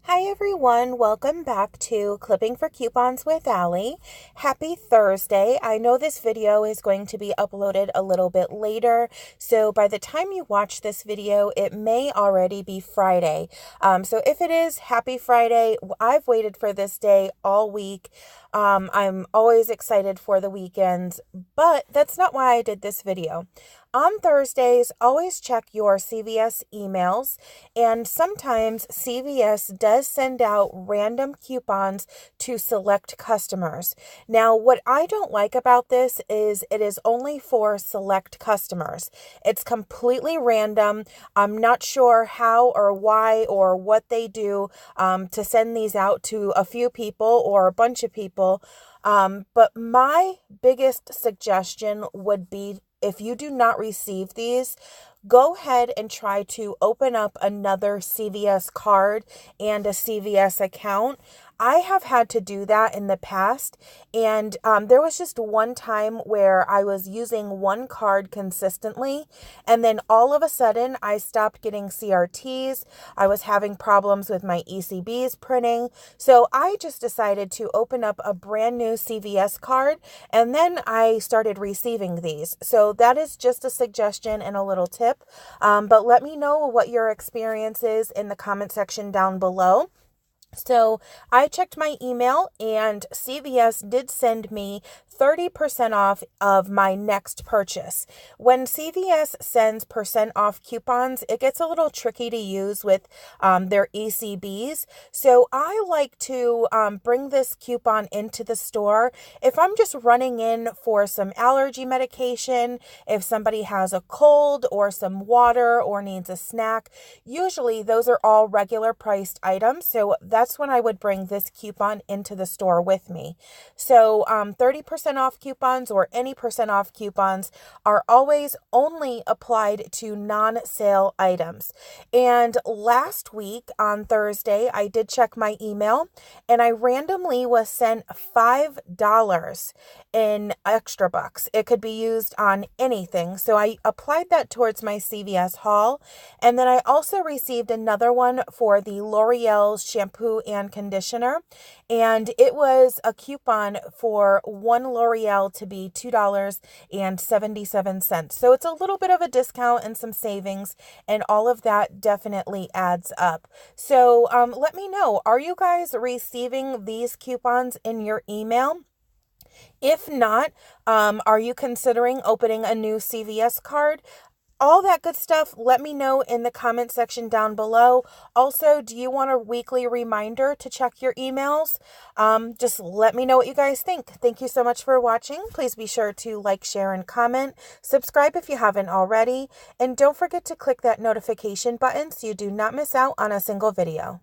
Hi everyone, welcome back to Clipping for Coupons with Allie. Happy Thursday. I know this video is going to be uploaded a little bit later, so by the time you watch this video, it may already be Friday. So if it is, happy Friday. I've waited for this day all week. I'm always excited for the weekends, but that's not why I did this video. On Thursdays, always check your CVS emails, and sometimes CVS does send out random coupons to select customers. Now, what I don't like about this is it is only for select customers. It's completely random. I'm not sure how or why or what they do to send these out to a few people or a bunch of people. But my biggest suggestion would be, if you do not receive these, go ahead and try to open up another CVS card and a CVS account. I have had to do that in the past, and there was just one time where I was using one card consistently, and then all of a sudden I stopped getting CRTs. I was having problems with my ECBs printing, so I just decided to open up a brand new CVS card, and then I started receiving these. So that is just a suggestion and a little tip, but let me know what your experience is in the comment section down below. So I checked my email, and CVS did send me 30% off of my next purchase. When CVS sends percent off coupons, it gets a little tricky to use with their ECBs. So I like to bring this coupon into the store if I'm just running in for some allergy medication, if somebody has a cold or some water or needs a snack. Usually those are all regular priced items, so that's when I would bring this coupon into the store with me. So 30% off coupons or any percent off coupons are always only applied to non-sale items. And last week on Thursday, I did check my email, and I randomly was sent $5 in extra bucks. It could be used on anything. So I applied that towards my CVS haul. And then I also received another one for the L'Oreal shampoo and conditioner. And it was a coupon for one L'Oreal to be $2.77. So it's a little bit of a discount and some savings, and all of that definitely adds up. So let me know, are you guys receiving these coupons in your email? If not, are you considering opening a new CVS card? All that good stuff, let me know in the comment section down below. Also, do you want a weekly reminder to check your emails? Just let me know what you guys think. Thank you so much for watching. Please be sure to like, share, and comment. Subscribe if you haven't already. And don't forget to click that notification button so you do not miss out on a single video.